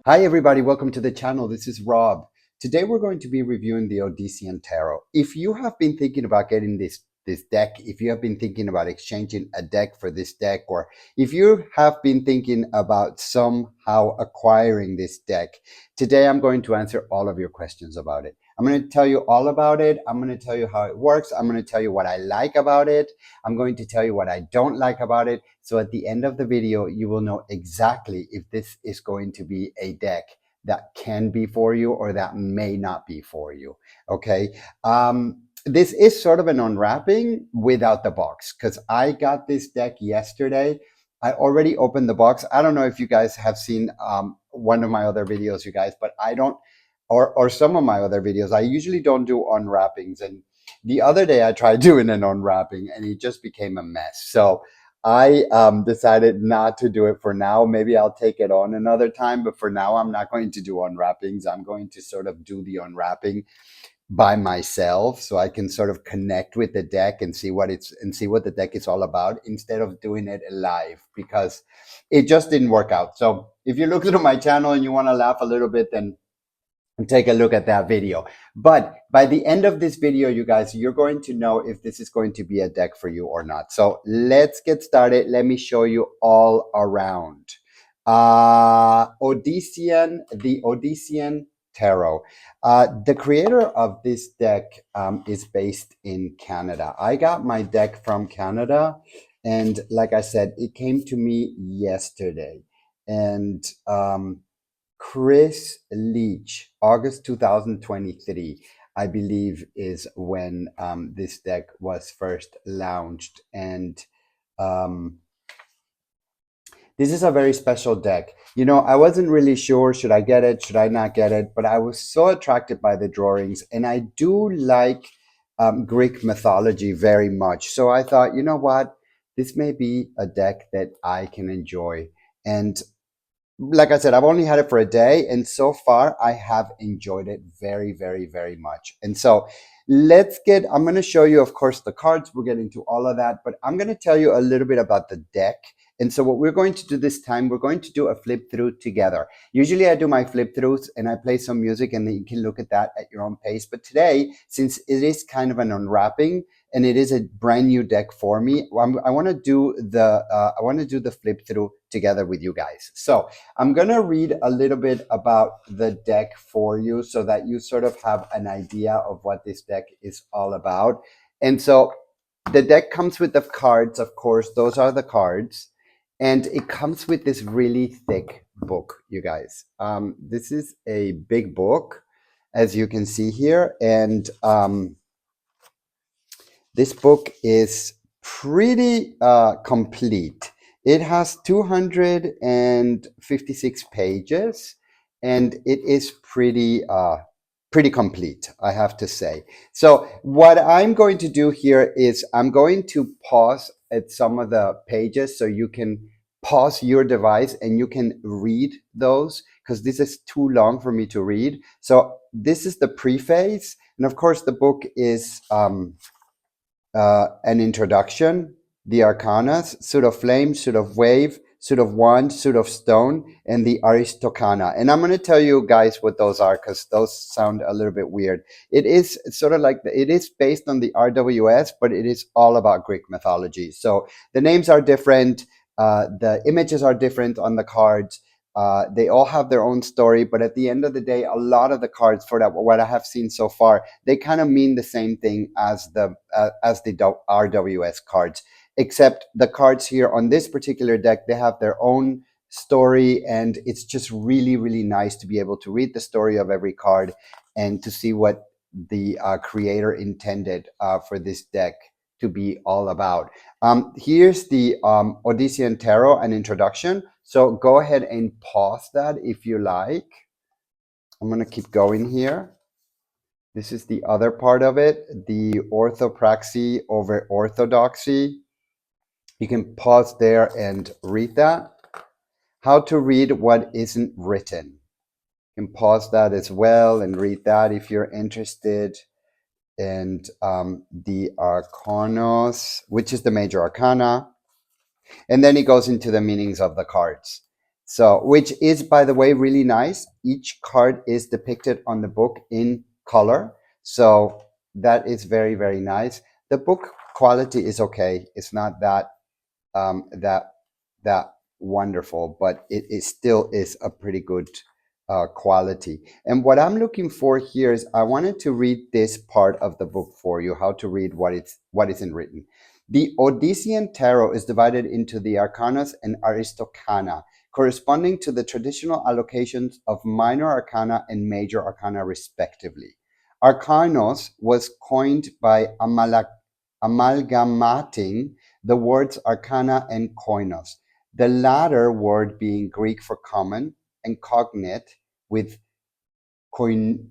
Hi everybody, welcome to the channel. This is Rob. Today we're going to be reviewing the Odyssean Tarot. If you have been thinking about getting this deck, if you have been thinking about exchanging a deck for this deck, or if you have been thinking about somehow acquiring this deck, today I'm going to answer all of your questions about it. I'm going to tell you all about it. I'm going to tell you how it works. I'm going to tell you what I like about it. I'm going to tell you what I don't like about it. So at the end of the video, you will know exactly if this is going to be a deck that can be for you or that may not be for you. Okay. This is sort of an unwrapping without the box because I got this deck yesterday. I already opened the box. I don't know if you guys have seen one of my other videos, you guys, but I don't, or some of my other videos. I usually don't do unwrappings. And the other day I tried doing an unwrapping and it just became a mess. So I decided not to do it for now. Maybe I'll take it on another time, but for now, I'm not going to do unwrappings. I'm going to sort of do the unwrapping by myself so I can sort of connect with the deck and see what the deck is all about instead of doing it live because it just didn't work out. So if you look through my channel and you want to laugh a little bit, then take a look at that video. But by the end of this video, you guys, you're going to know if this is going to be a deck for you or not. So let's get started. Let me show you all around. The Odyssean Tarot. The creator of this deck is based in Canada. I got my deck from Canada. And like I said, it came to me yesterday. And Chris Leach, August 2023, I believe, is when this deck was first launched. And um, this is a very special deck. You know, I wasn't really sure, should I get it, should I not get it? But I was so attracted by the drawings. And I do like Greek mythology very much. So I thought, you know what? This may be a deck that I can enjoy. And like I said, I've only had it for a day, and so far I have enjoyed it very, very, very much. And so I'm going to show you, of course, the cards. We'll get into all of that, but I'm going to tell you a little bit about the deck. And so what we're going to do this time, we're going to do a flip through together. Usually I do my flip throughs and I play some music and then you can look at that at your own pace. But today, since it is kind of an unwrapping, and it is a brand new deck for me, I want to do the flip through together with you guys. So I'm going to read a little bit about the deck for you so that you sort of have an idea of what this deck is all about. And so the deck comes with the cards, of course, those are the cards. And it comes with this really thick book, you guys. This is a big book, as you can see here. And this book is pretty complete. It has 256 pages, and it is pretty complete, I have to say. So what I'm going to do here is I'm going to pause at some of the pages so you can pause your device and you can read those because this is too long for me to read. So this is the preface, and of course the book is an introduction, the arcanas, suit of flame, suit of wave, suit of wand, suit of stone, and the aristocana. And I'm going to tell you guys what those are because those sound a little bit weird. It is sort of like, it is based on the RWS, but it is all about Greek mythology. So the names are different. The images are different on the cards. They all have their own story, but at the end of the day, a lot of the cards for that, what I have seen so far, they kind of mean the same thing as the RWS cards, except the cards here on this particular deck, they have their own story, and it's just really, really nice to be able to read the story of every card and to see what the creator intended for this deck to be all about. Here's the Odyssean Tarot, an introduction. So go ahead and pause that if you like. I'm going to keep going here. This is the other part of it, the orthopraxy over orthodoxy. You can pause there and read that. How to read what isn't written. You can pause that as well and read that if you're interested. And the arcanos, which is the major arcana. And then he goes into the meanings of the cards. So, which is, by the way, really nice. Each card is depicted on the book in color. So that is very, very nice. The book quality is okay. It's not that that that wonderful, but it still is a pretty good quality. And what I'm looking for here is I wanted to read this part of the book for you, how to read what isn't written. The Odyssean Tarot is divided into the Arcanas and Aristocana, corresponding to the traditional allocations of minor arcana and major arcana, respectively. Arcanos was coined by amalgamating the words arcana and koinos, the latter word being Greek for common and cognate with koinonia,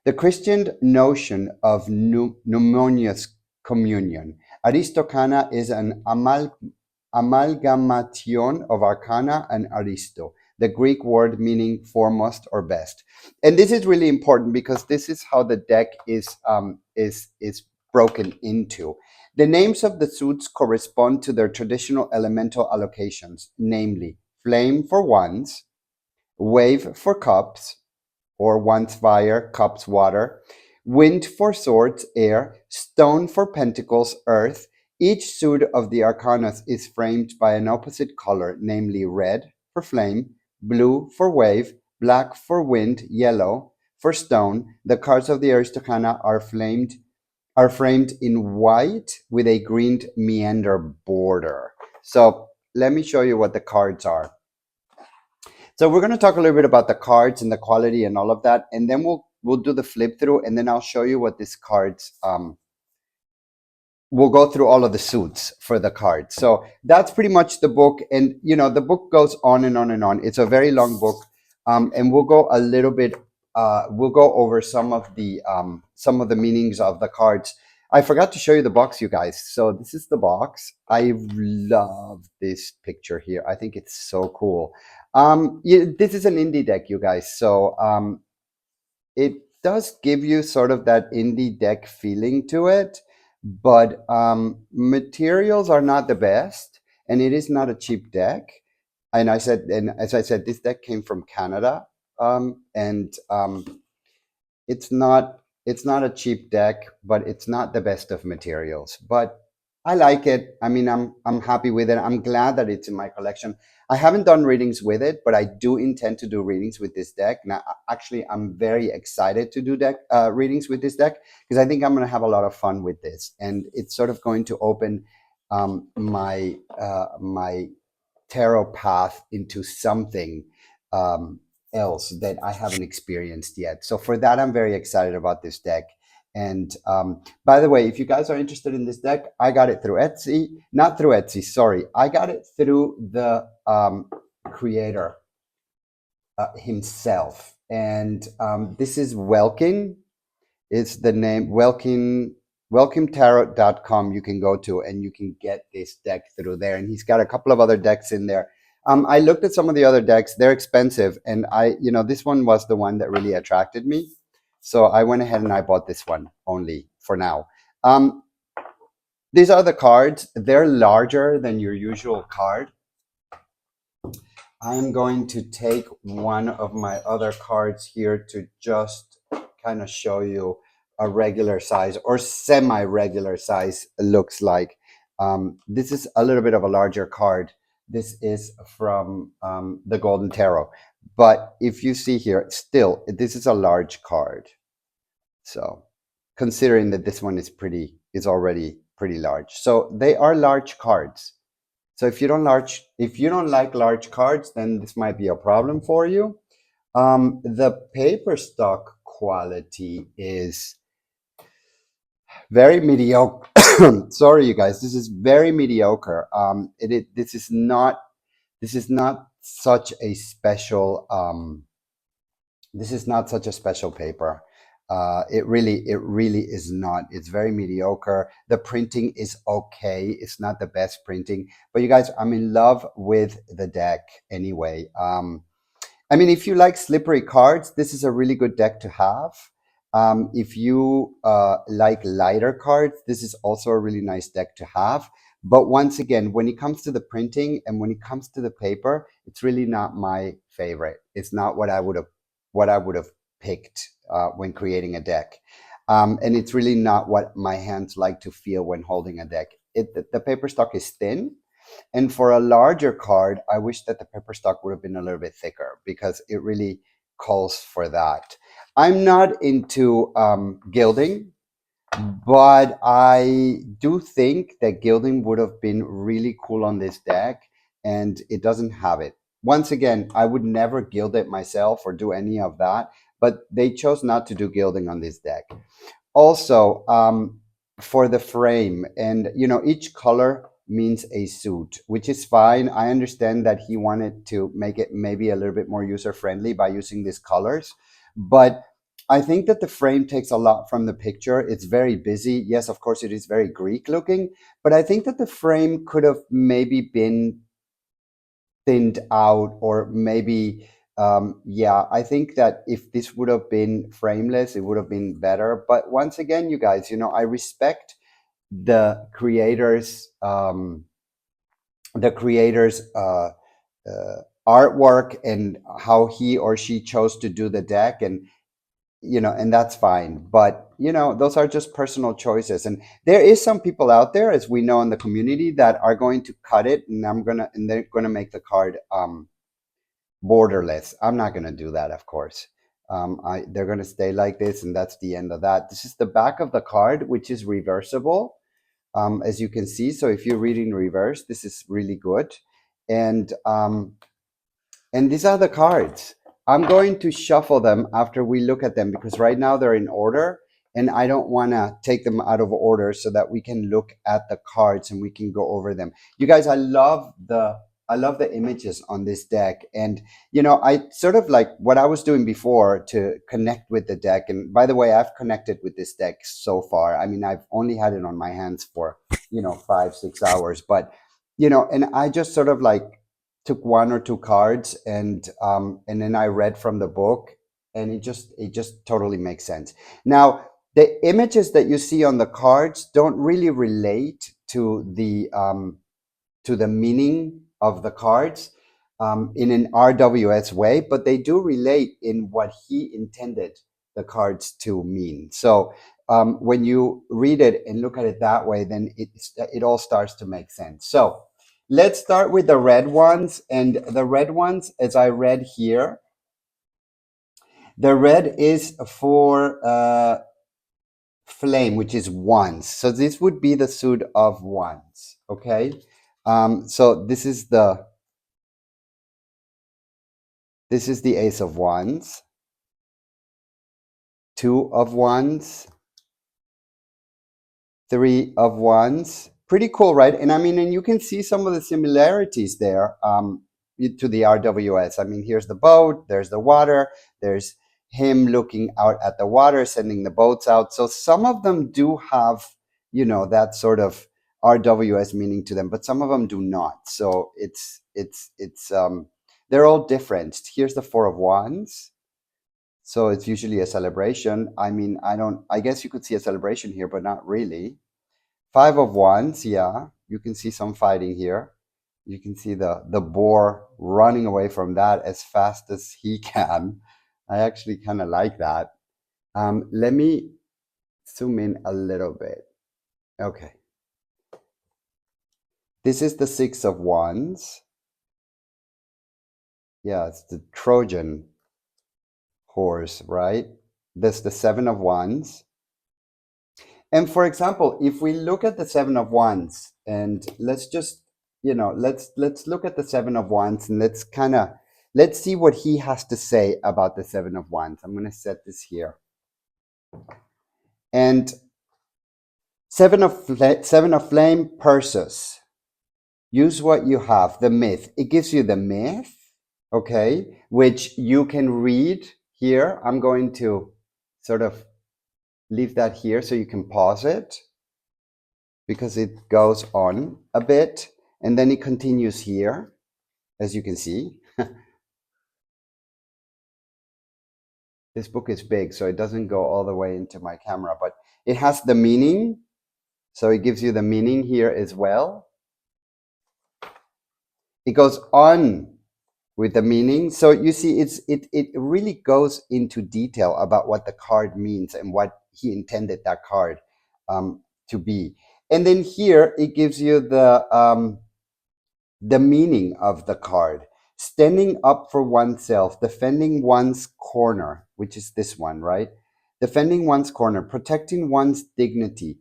the Christian notion of pneumonious communion. Aristocana is an amalgamation of arcana and aristo, the Greek word meaning foremost or best. And this is really important because this is how the deck is broken into. The names of the suits correspond to their traditional elemental allocations, namely flame for wands, wave for cups, or wands fire, cups water, wind for swords, air, stone for pentacles, earth. Each suit of the arcanas is framed by an opposite color, namely red for flame, blue for wave, black for wind, yellow for stone. The cards of the Aristocana are framed in white with a green meander border. So let me show you what the cards are. So we're going to talk a little bit about the cards and the quality and all of that, and then we'll do the flip through, and then I'll show you what these cards. We'll go through all of the suits for the cards. So that's pretty much the book, and the book goes on and on and on. It's a very long book, and we'll go a little bit. We'll go over some of the meanings of the cards. I forgot to show you the box, you guys. So this is the box. I love this picture here. I think it's so cool. This is an indie deck, you guys. So it does give you sort of that indie deck feeling to it, but materials are not the best, and it is not a cheap deck. And as I said, this deck came from Canada, and it's not a cheap deck, but it's not the best of materials. But I like it. I mean, I'm happy with it. I'm glad that it's in my collection. I haven't done readings with it, but I do intend to do readings with this deck. Now, actually, I'm very excited to do deck readings with this deck because I think I'm going to have a lot of fun with this, and it's sort of going to open my tarot path into something else that I haven't experienced yet. So for that, I'm very excited about this deck. And by the way, if you guys are interested in this deck, I got it through Etsy. Not through Etsy, sorry. I got it through the creator himself. And this is Welkin. It's the name welkintarot.com. You can go to, and you can get this deck through there. And he's got a couple of other decks in there. I looked at some of the other decks. They're expensive, and this one was the one that really attracted me. So I went ahead and I bought this one only for now. These are the cards. They're larger than your usual card. I'm going to take one of my other cards here to just kind of show you a regular size or semi-regular size looks like. This is a little bit of a larger card. This is from the Golden Tarot. But if you see here, still, this is a large card. So considering that this one is already pretty large. So they are large cards. So if you don't like large cards, then this might be a problem for you. The paper stock quality is very mediocre. Sorry, you guys, this is very mediocre. This is not such a special. This is not such a special paper. It really is not. It's very mediocre. The printing is okay. It's not the best printing, but you guys, I'm in love with the deck anyway. I mean, if you like slippery cards, this is a really good deck to have. If you like lighter cards, this is also a really nice deck to have. But once again, when it comes to the printing and when it comes to the paper, it's really not my favorite. It's not what I would have picked when creating a deck. And it's really not what my hands like to feel when holding a deck. The paper stock is thin, and for a larger card, I wish that the paper stock would have been a little bit thicker because it really calls for that. I'm not into gilding, but I do think that gilding would have been really cool on this deck, and it doesn't have it. Once again, I would never gild it myself or do any of that, but they chose not to do gilding on this deck. Also, for the frame, and each color means a suit, which is fine. I understand that he wanted to make it maybe a little bit more user friendly by using these colors, but I think that the frame takes a lot from the picture. It's very busy. Yes, of course, it is very Greek looking, but I think that the frame could have maybe been thinned out, or maybe yeah, I think that if this would have been frameless, it would have been better. But once again, you guys, I respect the creators, the creators artwork and how he or she chose to do the deck, and that's fine. But those are just personal choices, and there is some people out there, as we know in the community, that are going to cut it, and they're gonna make the card borderless. I'm not gonna do that, of course. They're gonna stay like this, and that's the end of that. This is the back of the card, which is reversible, as you can see. So if you read in reverse, this is really good. And these are the cards. I'm going to shuffle them after we look at them, because right now they're in order, and I don't want to take them out of order, so that we can look at the cards and we can go over them. You guys, I love the images on this deck. And I sort of like what I was doing before to connect with the deck. And by the way, I've connected with this deck so far. I mean, I've only had it on my hands for 5-6 hours, but and I just sort of like took one or two cards, and then I read from the book, and it just totally makes sense. Now, the images that you see on the cards don't really relate to the meaning of the cards in an RWS way, but they do relate in what he intended the cards to mean. So when you read it and look at it that way, then it all starts to make sense. So let's start with the red ones. And the red ones, as I read here, the red is for flame, which is wands. So this would be the suit of wands. Okay. So this is the ace of wands, two of wands, three of wands. Pretty cool, right? And I mean, and you can see some of the similarities there to the RWS. I mean, here's the boat, there's the water, there's him looking out at the water, sending the boats out. So some of them do have, that sort of RWS meaning to them, but some of them do not. So it's they're all different. Here's the four of wands. So it's usually a celebration. I mean, I guess you could see a celebration here, but not really. Five of wands, yeah. You can see some fighting here. You can see the boar running away from that as fast as he can. I actually kind of like that. Let me zoom in a little bit. Okay. This is the six of wands. Yeah, it's the Trojan horse, right? This the seven of wands. And for example, if we look at the seven of wands, and let's just, let's look at the seven of wands, and let's see what he has to say about the seven of wands. I'm going to set this here. And seven of flame, Perseus. Use what you have, the myth. It gives you the myth, okay, which you can read here. I'm going to sort of leave that here so you can pause it, because it goes on a bit, and then it continues here, as you can see. This book is big, so it doesn't go all the way into my camera, but it has the meaning. So it gives you the meaning here as well. it goes on with the meaning. So you see, it really goes into detail about what the card means and what he intended that card to be. And then here it gives you the meaning of the card: standing up for oneself, defending one's corner, which is this one, right? Defending one's corner, protecting one's dignity,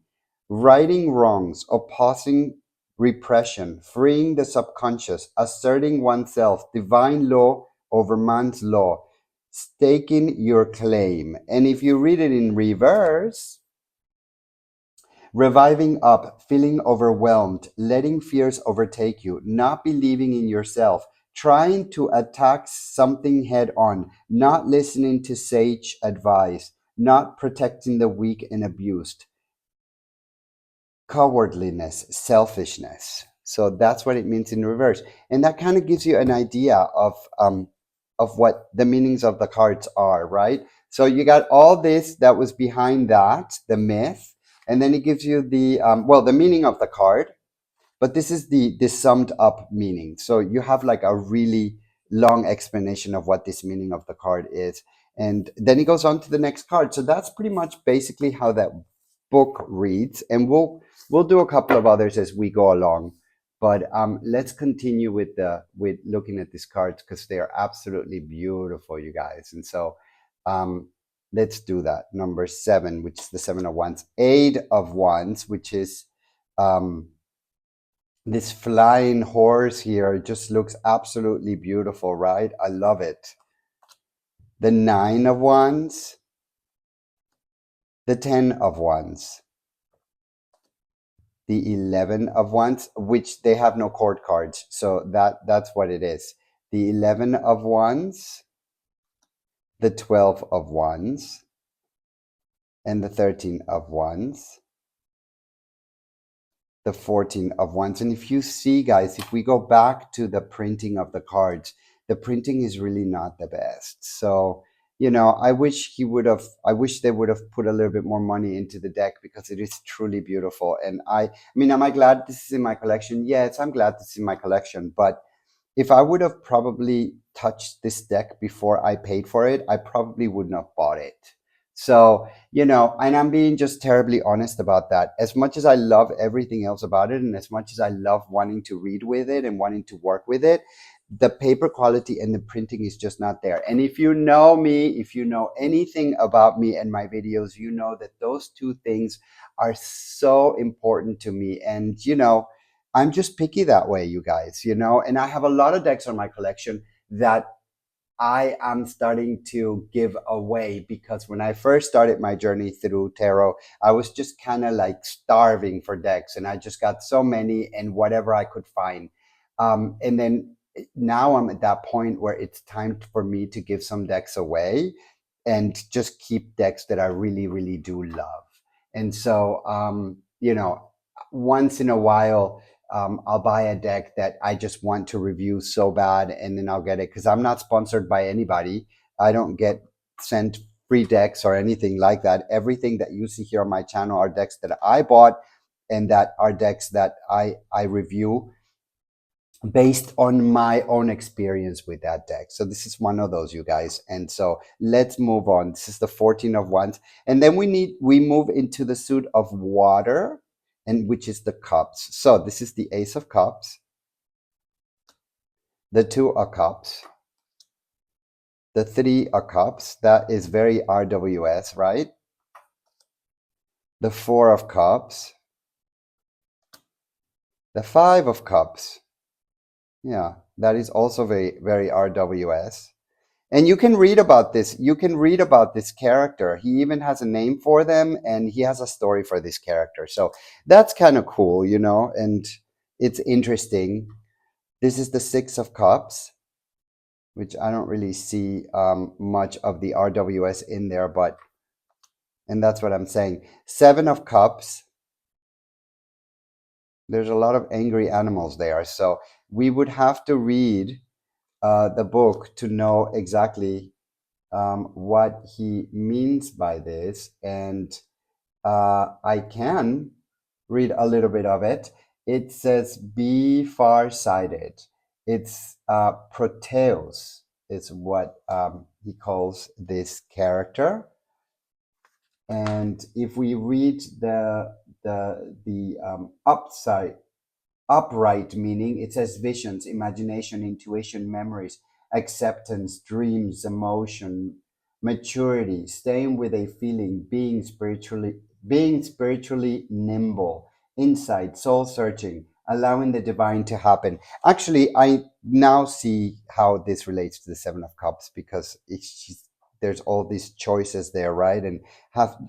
righting wrongs, opposing repression, freeing the subconscious, asserting oneself, divine law over man's law, staking your claim. And if you read it in reverse, reviving up, feeling overwhelmed, letting fears overtake you, not believing in yourself, trying to attack something head on, not listening to sage advice, not protecting the weak and abused, cowardliness, selfishness. So that's what it means in reverse, and that kind of gives you an idea of what the meanings of the cards are, right? So you got all this that was behind that, the myth, and then it gives you the well, the meaning of the card, but this is the summed up meaning. So you have like a really long explanation of what this meaning of the card is, and then it goes on to the next card. So that's pretty much basically how that book reads, and we'll do a couple of others as we go along. But let's continue with looking at these cards because they are absolutely beautiful, you guys. And so um, let's do that. Number 7, which is the 7 of Wands, 8 of Wands, which is um, this flying horse here. It just looks absolutely beautiful, right? I love it. The 9 of Wands, the 10 of Wands, the 11 of Wands, which they have no court cards, so that's what it is. The 11 of Wands, the 12 of Wands, and the 13 of Wands, the 14 of Wands. And if you see, guys, if we go back to the printing of the cards, the printing is really not the best. So, I wish I wish they would have put a little bit more money into the deck because it is truly beautiful. And I mean, am I glad this is in my collection? Yes, I'm glad this is in my collection. But if I would have probably touched this deck before I paid for it, I probably wouldn't have bought it. So, and I'm being just terribly honest about that. As much as I love everything else about it, and as much as I love wanting to read with it and wanting to work with it, the paper quality and the printing is just not there. And if you know me, if you know anything about me and my videos, you know that those two things are so important to me. And, I'm just picky that way, you guys, and I have a lot of decks on my collection that I am starting to give away because when I first started my journey through tarot, I was just kind of like starving for decks and I just got so many and whatever I could find. And then now I'm at that point where it's time for me to give some decks away and just keep decks that I really, really do love. And so, once in a while, I'll buy a deck that I just want to review so bad, and then I'll get it because I'm not sponsored by anybody. I don't get sent free decks or anything like that. Everything that you see here on my channel are decks that I bought and that are decks that I review based on my own experience with that deck. So this is one of those, you guys. And so let's move on. This is the 14 of Wands. And then we move into the suit of water, and which is the cups. So this is the Ace of Cups, the 2 of Cups, the 3 of Cups. That is very RWS, right? The 4 of Cups, the 5 of Cups. Yeah, that is also very, very RWS. And you can read about this. You can read about this character. He even has a name for them and he has a story for this character. So that's kind of cool, and it's interesting. This is the 6 of Cups, which I don't really see much of the RWS in there, and that's what I'm saying. 7 of Cups, there's a lot of angry animals there. So we would have to read the book to know exactly what he means by this. And I can read a little bit of it. It says, be far-sighted. It's Proteus is what he calls this character. And if we read the upside upright meaning, it says visions, imagination, intuition, memories, acceptance, dreams, emotion, maturity, staying with a feeling, being spiritually nimble, insight, soul searching, allowing the divine to happen. Actually, I now see how this relates to the Seven of Cups, because there's all these choices there, right? And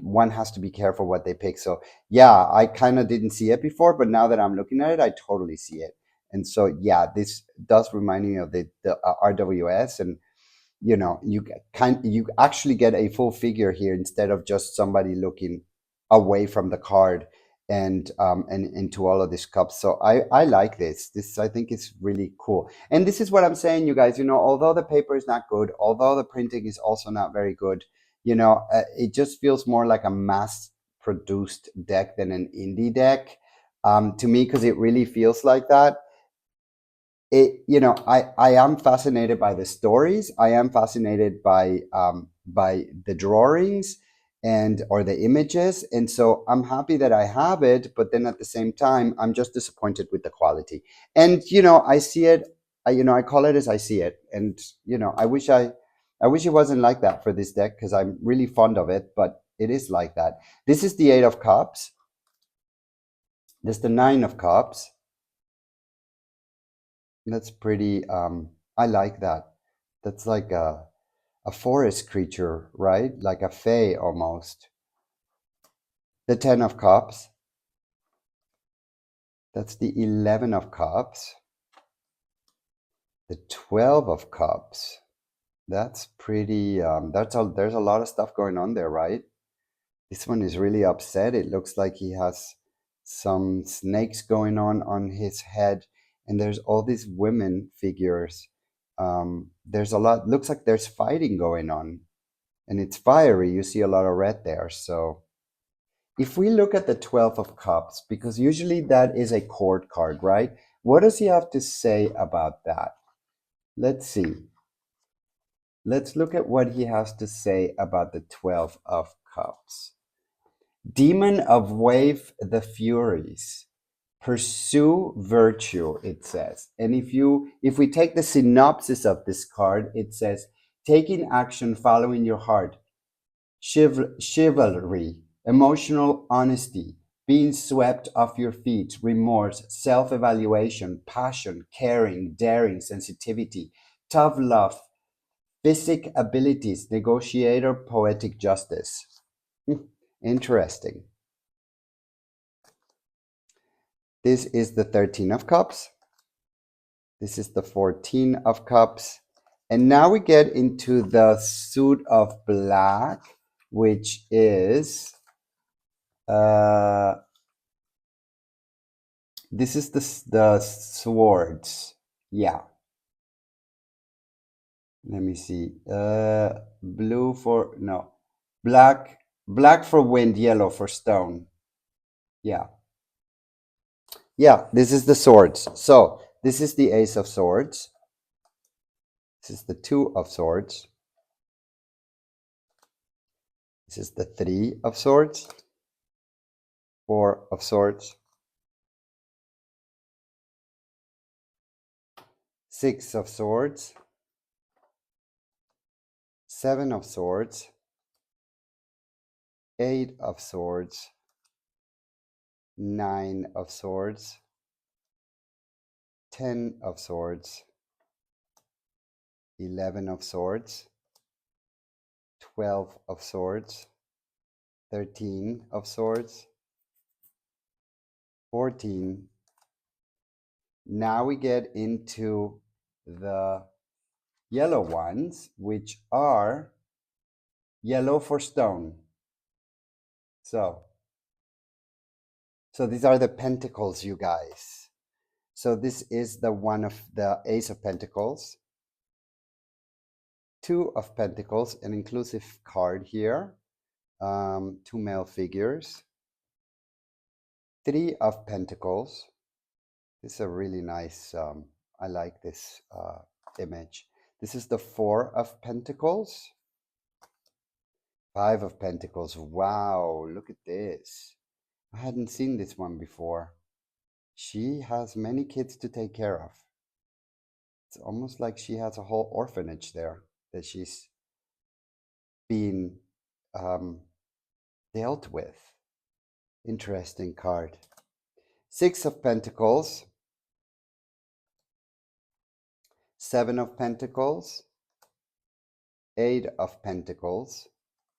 one has to be careful what they pick. So yeah, I kind of didn't see it before, but now that I'm looking at it, I totally see it. And so, yeah, this does remind me of the RWS, and you actually get a full figure here instead of just somebody looking away from the card and into all of these cups. So I like this. This I think is really cool. And this is what I'm saying, you guys. Although the paper is not good, although the printing is also not very good, it just feels more like a mass produced deck than an indie deck, to me, because it really feels like that. I am fascinated by the stories. I am fascinated by the drawings and or the images, and so I'm happy that I have it, but then at the same time I'm just disappointed with the quality. And I see it. I call it as I see it. And I wish it wasn't like that for this deck, because I'm really fond of it, but it is like that. This is the Eight of Cups. This is the Nine of Cups. That's pretty. I like that. That's like a forest creature, right? Like a fae almost. The Ten of Cups. That's the 11 of Cups. The 12 of Cups. That's pretty. There's a lot of stuff going on there, right? This one is really upset. It looks like he has some snakes going on his head, and there's all these women figures. There's a lot. Looks like there's fighting going on, and it's fiery. You see a lot of red there. So if we look at the 12 of Cups, because usually that is a court card, right? What does he have to say about that? Let's see. Let's look at what he has to say about the 12 of Cups. Demon of wave the furies. Pursue virtue, it says. And if we take the synopsis of this card, it says taking action, following your heart, chivalry, emotional honesty, being swept off your feet, remorse, self-evaluation, passion, caring, daring, sensitivity, tough love, physic abilities, negotiator, poetic justice. Interesting. This is the 13 of Cups. This is the 14 of Cups. And now we get into the suit of black, which is, this is the swords. Yeah. Let me see. Blue for, no. Black for wind, yellow for stone. Yeah. Yeah, this is the swords. So this is the Ace of Swords. This is the Two of Swords. This is the Three of Swords. Four of Swords. Six of Swords. Seven of Swords. Eight of Swords. Nine of Swords. 10 of Swords. 11 of Swords. 12 of Swords. 13 of Swords. 14. Now we get into the yellow ones, which are yellow for stone. So these are the pentacles, you guys. So this is the one of the Ace of Pentacles, Two of Pentacles, an inclusive card here, two male figures, Three of Pentacles. This is a really nice, I like this image. This is the Four of Pentacles. Five of Pentacles. Wow, look at this. I hadn't seen this one before. She has many kids to take care of. It's almost like she has a whole orphanage there that she's being um, dealt with. Interesting card. Six of Pentacles. Seven of Pentacles. Eight of Pentacles.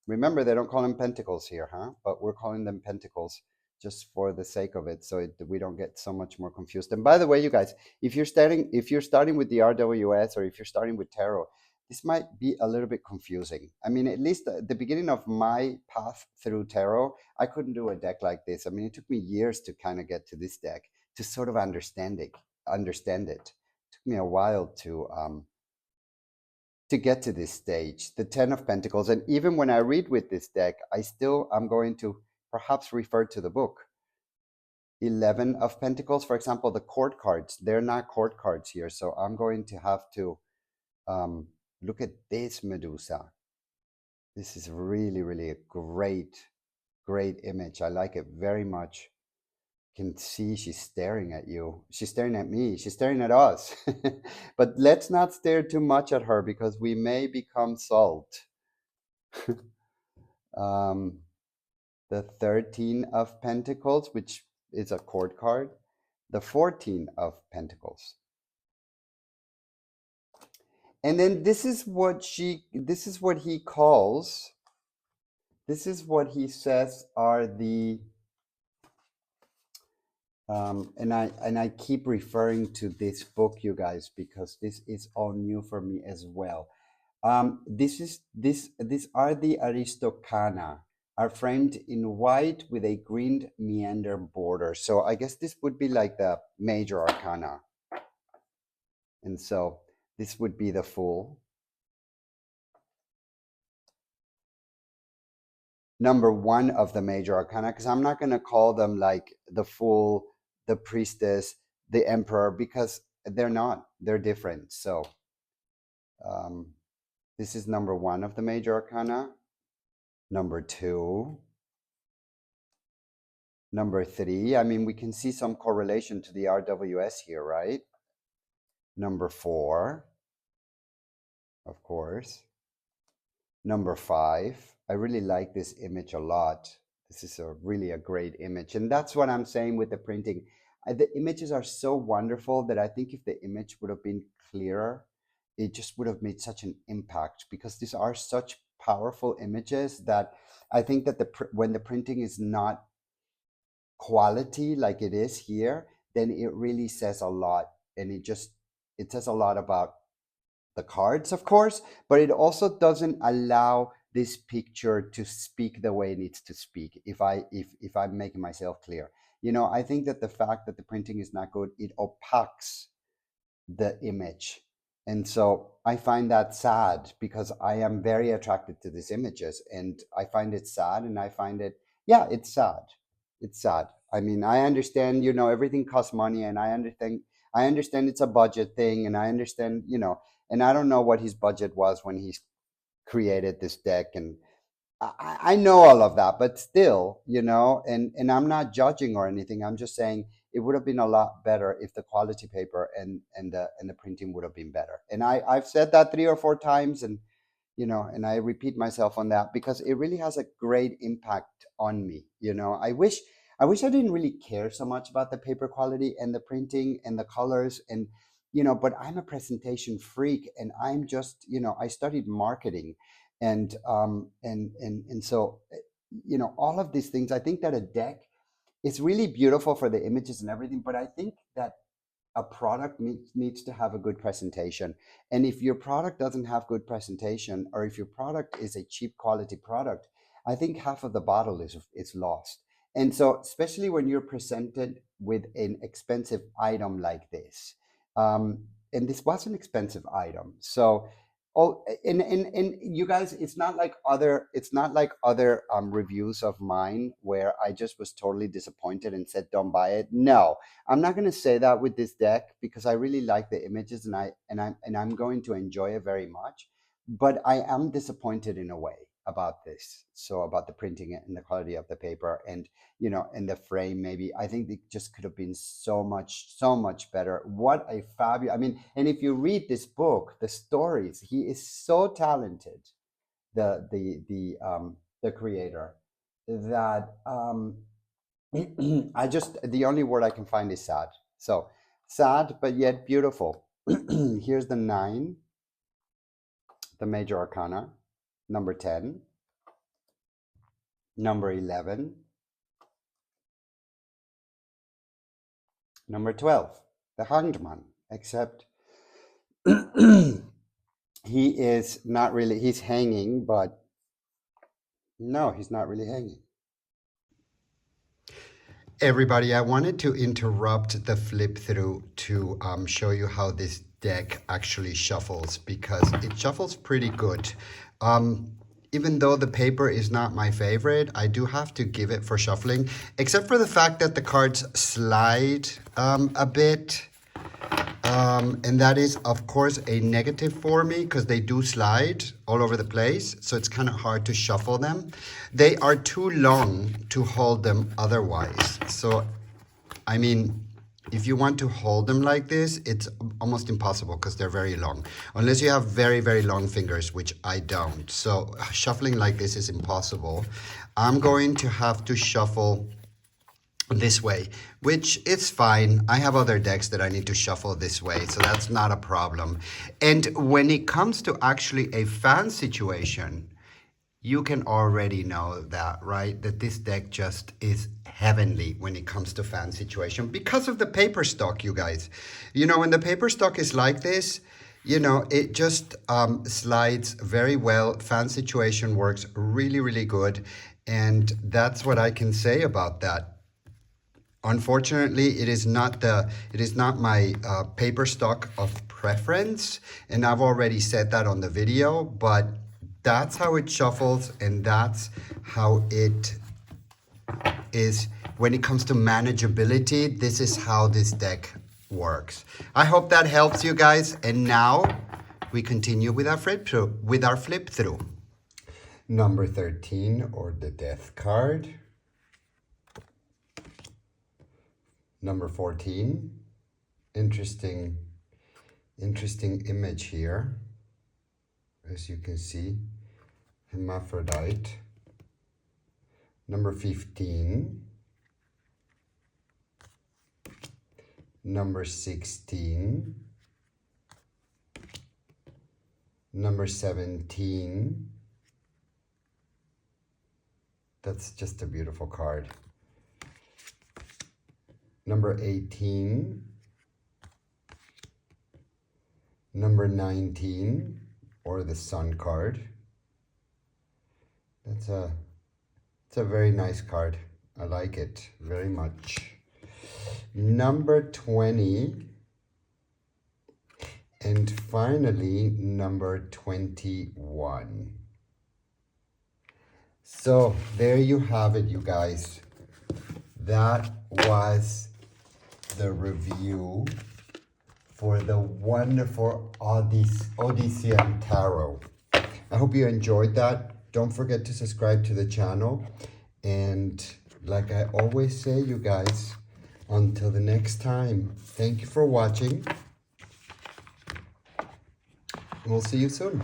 Remember, they don't call them pentacles here, huh? But we're calling them pentacles just for the sake of it, so we don't get so much more confused. And by the way, you guys, if you're starting with the RWS, or if you're starting with tarot, this might be a little bit confusing. I mean, at least at the beginning of my path through tarot, I couldn't do a deck like this. I mean, it took me years to kind of get to this deck, to sort of understand it. It took me a while to get to this stage, the Ten of Pentacles. And even when I read with this deck, I'm going to perhaps refer to the book. 11 of Pentacles, for example, the court cards, they're not court cards here. So I'm going to have to look at this Medusa. This is really, really a great, great image. I like it very much. Can see she's staring at you. She's staring at me. She's staring at us. But let's not stare too much at her, because we may become salt. um, the 13 of Pentacles, which is a court card. The 14 of Pentacles. And then this is what he calls, this is what he says are the and I keep referring to this book, you guys, because this is all new for me as well. These are the Aristocana, are framed in white with a green meander border. So I guess this would be like the major arcana. And so this would be the Fool. Number one of the major arcana, because I'm not going to call them like the Fool, the Priestess, the Emperor, because they're not. They're different. So this is number one of the major arcana. Number two. Number three. I mean, we can see some correlation to the RWS here, right? Number four, of course. Number five. I really like this image a lot. This is really a great image. And that's what I'm saying with the printing. The images are so wonderful that I think if the image would have been clearer, it just would have made such an impact, because these are such powerful images that I think that when the printing is not quality like it is here, then it really says a lot. And it says a lot about the cards, of course, but it also doesn't allow this picture to speak the way it needs to speak. If I'm making myself clear, I think that the fact that the printing is not good, it opaques the image. And so I find that sad, because I am very attracted to these images, and I find it sad, and I find it, yeah, it's sad. It's sad. I mean, I understand, everything costs money, and I understand it's a budget thing, and I understand, and I don't know what his budget was when he created this deck, and I know all of that, but still, and I'm not judging or anything. I'm just saying it would have been a lot better if the quality paper and the printing would have been better. And I've said that 3 or 4 times, and I repeat myself on that, because it really has a great impact on me. I wish I didn't really care so much about the paper quality and the printing and the colors, and but I'm a presentation freak, and I'm just, I studied marketing, and so all of these things. I think that a deck is really beautiful for the images and everything, but I think that a product needs to have a good presentation. And if your product doesn't have good presentation, or if your product is a cheap quality product, I think half of the bottle is lost. And so, especially when you're presented with an expensive item like this, and this was an expensive item, so Oh, and you guys, it's not like other reviews of mine where I just was totally disappointed and said don't buy it. No, I'm not going to say that with this deck because I really like the images and I'm going to enjoy it very much. But I am disappointed in a way about this. So about the printing and the quality of the paper and in the frame, maybe I think it just could have been so much better. What a fabulous, I mean, and if you read this book, the stories, he is so talented, the creator, that I just, the only word I can find is sad. So sad but yet beautiful. Here's the 9, the major arcana, number 10, number 11, number 12, the Hanged Man, except he is not really, he's hanging, but no, he's not really hanging. Everybody, I wanted to interrupt the flip through to show you how this deck actually shuffles, because it shuffles pretty good. Even though the paper is not my favorite, I do have to give it for shuffling, except for the fact that the cards slide a bit. And that is, of course, a negative for me because they do slide all over the place. So it's kind of hard to shuffle them. They are too long to hold them otherwise. So, I mean, if you want to hold them like this, it's almost impossible because they're very long. Unless you have very, very long fingers, which I don't. So shuffling like this is impossible. I'm going to have to shuffle this way, which is fine. I have other decks that I need to shuffle this way, so that's not a problem. And when it comes to actually a fan situation, you can already know that, right? That this deck just is heavenly when it comes to fan situation because of the paper stock, you guys. When the paper stock is like this, it just slides very well. Fan situation works really, really good. And that's what I can say about that. Unfortunately, it is not my paper stock of preference, and I've already said that on the video, but that's how it shuffles, and that's how it is when it comes to manageability. This is how this deck works. I hope that helps you guys, and now we continue with our flip through. Number 13, or the Death card. Number 14, interesting image here. As you can see, hermaphrodite. Number 15, number 16, number 17. That's just a beautiful card. Number 18, number 19, or the Sun card. It's a very nice card. I like it very much. Number 20, and finally number 21. So there you have it, you guys. That was the review for the wonderful Odyssean Tarot. I hope you enjoyed that. Don't forget to subscribe to the channel. And like I always say, you guys, until the next time, thank you for watching. We'll see you soon.